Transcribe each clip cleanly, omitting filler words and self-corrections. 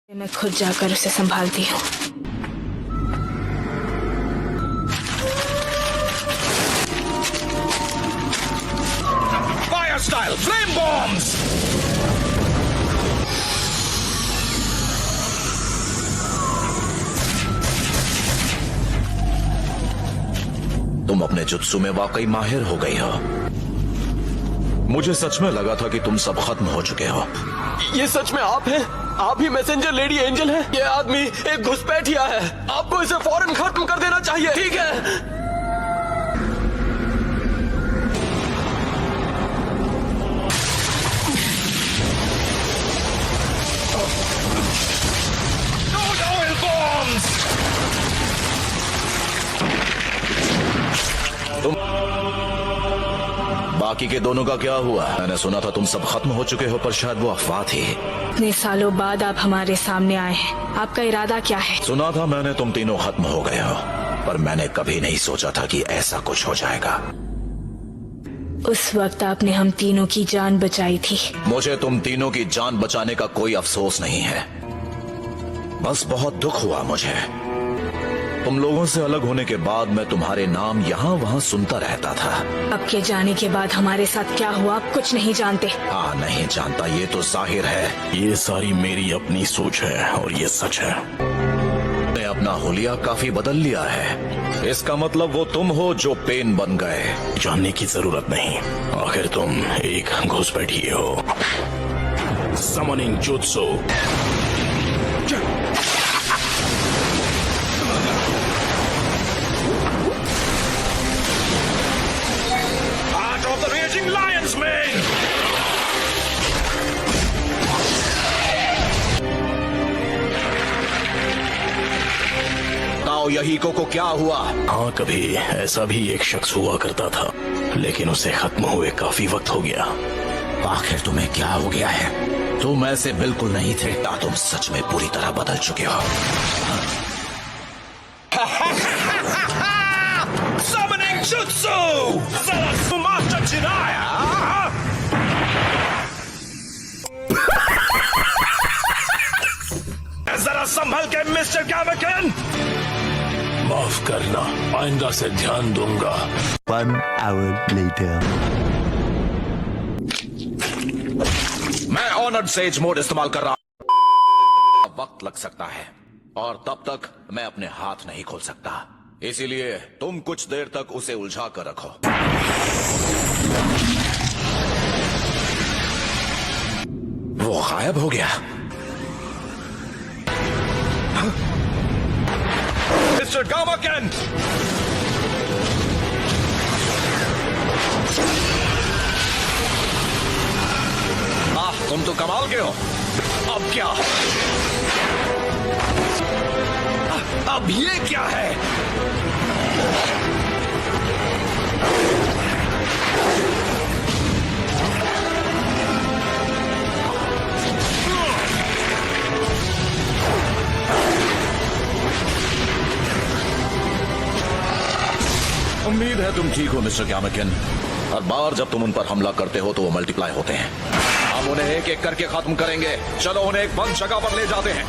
मैं खुद जाकर उसे संभालती हूँ। Fire style flame bombs. तुम अपने जुत्सु में वाकई माहिर हो गई हो। मुझे सच में लगा था कि तुम सब खत्म हो चुके हो। ये सच में आप हैं? आप ही मैसेंजर लेडी एंजल हैं? ये आदमी एक घुसपैठिया है। आपको इसे फौरन खत्म कर देना चाहिए। ठीक है। Oil bombs. बाकी के दोनों का क्या हुआ? मैंने सुना था तुम सब खत्म हो चुके हो, पर शायद वो अफवाह थी। इतने सालों बाद आप हमारे सामने आए हैं। आपका इरादा क्या है? सुना था मैंने तुम तीनों खत्म हो गए हो, पर मैंने कभी नहीं सोचा था कि ऐसा कुछ हो जाएगा। उस वक्त आपने हम तीनों की जान बचाई थी। मुझे तुम तीनों की जान बचाने का कोई अफसोस नहीं है, बस बहुत दुख हुआ मुझे। तुम लोगों से अलग होने के बाद मैं तुम्हारे नाम यहाँ वहाँ सुनता रहता था। आपके जाने के बाद हमारे साथ क्या हुआ आप कुछ नहीं जानते। हाँ, नहीं जानता, ये तो जाहिर है। ये सारी मेरी अपनी सोच है और ये सच है। ने अपना हुलिया काफी बदल लिया है। इसका मतलब वो तुम हो जो पेन बन गए। जानने की जरूरत नहीं, आखिर तुम एक घुसपैठिए हो। Summoning jutsu. Heart of the raging lion's mane. ताओ यहीको को क्या हुआ? हाँ, कभी ऐसा भी एक शख्स हुआ करता था, लेकिन उसे खत्म हुए काफी वक्त हो गया। आखिर तुम्हें क्या हो गया है? तुम ऐसे बिल्कुल नहीं थे। तुम सच में पूरी तरह बदल चुके हो। Summoning Jutsu! Zarasu Master Jiraiya! जरा संभल के मिस्टर कैमकन। माफ करना, आइंदा से ध्यान दूंगा। 1 hour later. मैं ऑनर्ड सेज मोड इस्तेमाल कर रहा हूं। वक्त लग सकता है और तब तक मैं अपने हाथ नहीं खोल सकता, इसीलिए तुम कुछ देर तक उसे उलझा कर रखो। वो गायब हो गया। मिस्टर कामाकेन! तुम तो कमाल के हो। अब क्या? अब ये क्या है? उम्मीद है तुम ठीक हो मिस्टर कैमकन। हर बार जब तुम उन पर हमला करते हो तो वो मल्टीप्लाई होते हैं। हम उन्हें एक एक करके खत्म करेंगे। चलो उन्हें एक बंद जगह पर ले जाते हैं।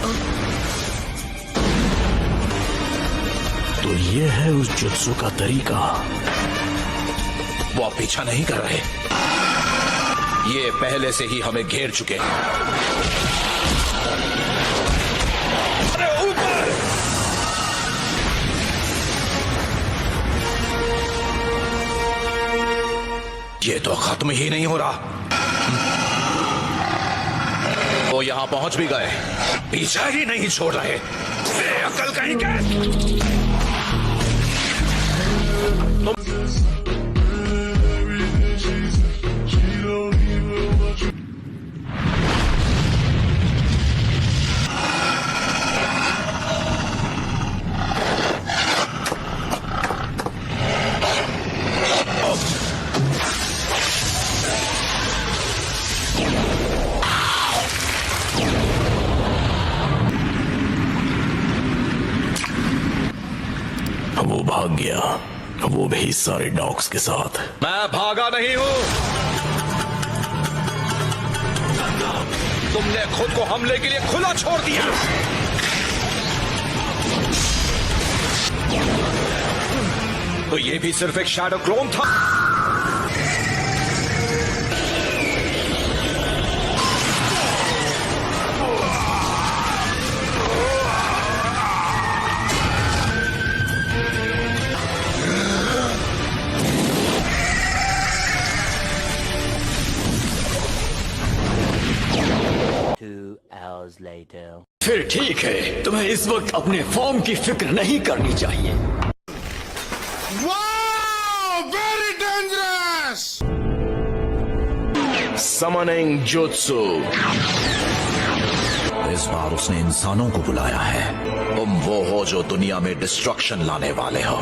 तो ये है उस जुत्सु का तरीका। वो अब पीछा नहीं कर रहे, ये पहले से ही हमें घेर चुके हैं। अरे ऊपर! ये तो खत्म ही नहीं हो रहा। वो यहां पहुंच भी गए, पीछा ही नहीं छोड़ रहे। अकल कहीं के। वो भाग गया, वो भी सारे डॉग्स के साथ। मैं भागा नहीं हूं। तुमने खुद को हमले के लिए खुला छोड़ दिया। तो ये भी सिर्फ एक शैडो क्लोन था। फिर ठीक है, तुम्हें इस वक्त अपने फॉर्म की फिक्र नहीं करनी चाहिए। Very dangerous! Summoning Jutsu. इस बार उसने इंसानों को बुलाया है। तुम वो हो जो दुनिया में डिस्ट्रक्शन लाने वाले हो।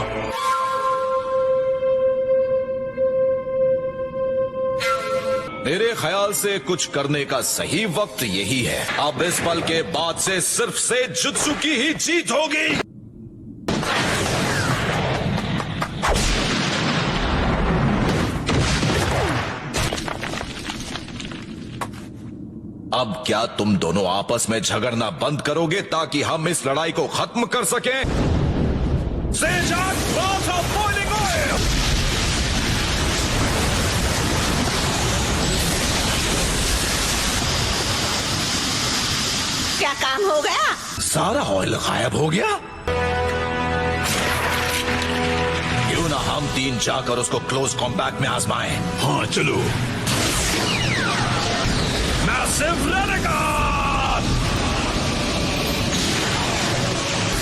मेरे ख्याल से कुछ करने का सही वक्त यही है। अब इस पल के बाद से सिर्फ से जुत्सु की ही जीत होगी। अब क्या तुम दोनों आपस में झगड़ना बंद करोगे ताकि हम इस लड़ाई को खत्म कर सकें? सेजान बाथ ऑफ बॉइलिंग ऑयल। क्या काम हो गया? सारा ऑयल गायब हो गया। क्यों ना हम तीन जाकर उसको क्लोज कॉम्पैक्ट में आजमाएं। हाँ चलो। मैसिव रेनेगन!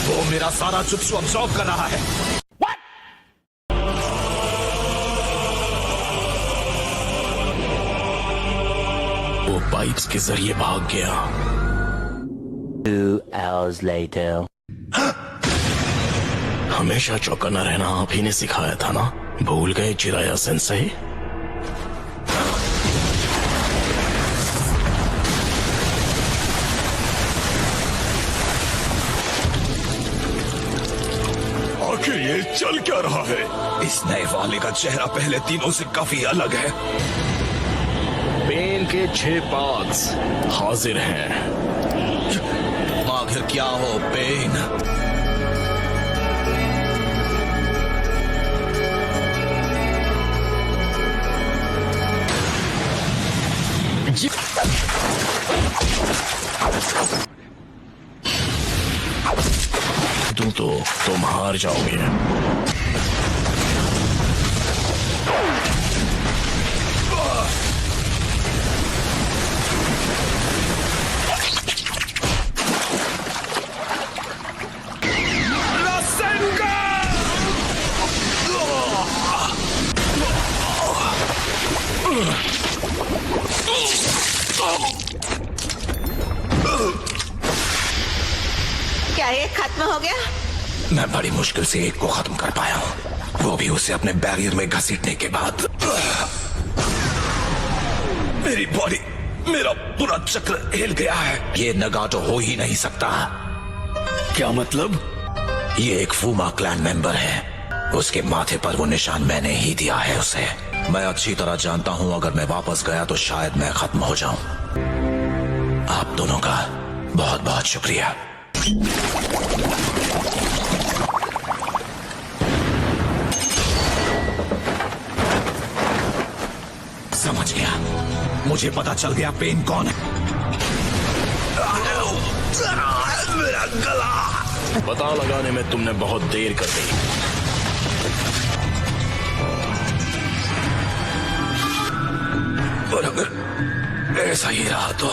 वो मेरा सारा जुत्सु अब्सॉर्ब कर रहा है। वो पाइप्स के जरिए भाग गया। 2 hours later. हमेशा चौकन्ना रहना आप ही ने सिखाया था ना, भूल गए चिराया सेंसेई? आखिर ये चल क्या रहा है? इस नए वाले का चेहरा पहले तीनों से काफी अलग है। पेन के 6 पार्ट्स हाजिर हैं। आखिर क्या हो पेन? तुम तो तुम हार जाओगे। क्या ये खत्म हो गया? मैं बड़ी मुश्किल से एक को खत्म कर पाया हूँ, वो भी उसे अपने बैरियर में घसीटने के बाद। मेरी बॉडी, मेरा पूरा चक्र हिल गया है। ये नगाटो हो ही नहीं सकता। क्या मतलब? ये एक फूमा क्लैन मेंबर है। उसके माथे पर वो निशान मैंने ही दिया है उसे। मैं अच्छी तरह जानता हूँ अगर मैं वापस गया तो शायद मैं खत्म हो जाऊं। आप दोनों का बहुत बहुत शुक्रिया। समझ गया, मुझे पता चल गया पेन कौन है। मेरा गला। पता लगाने में तुमने बहुत देर कर दी। और अगर ऐसा ही रहा तो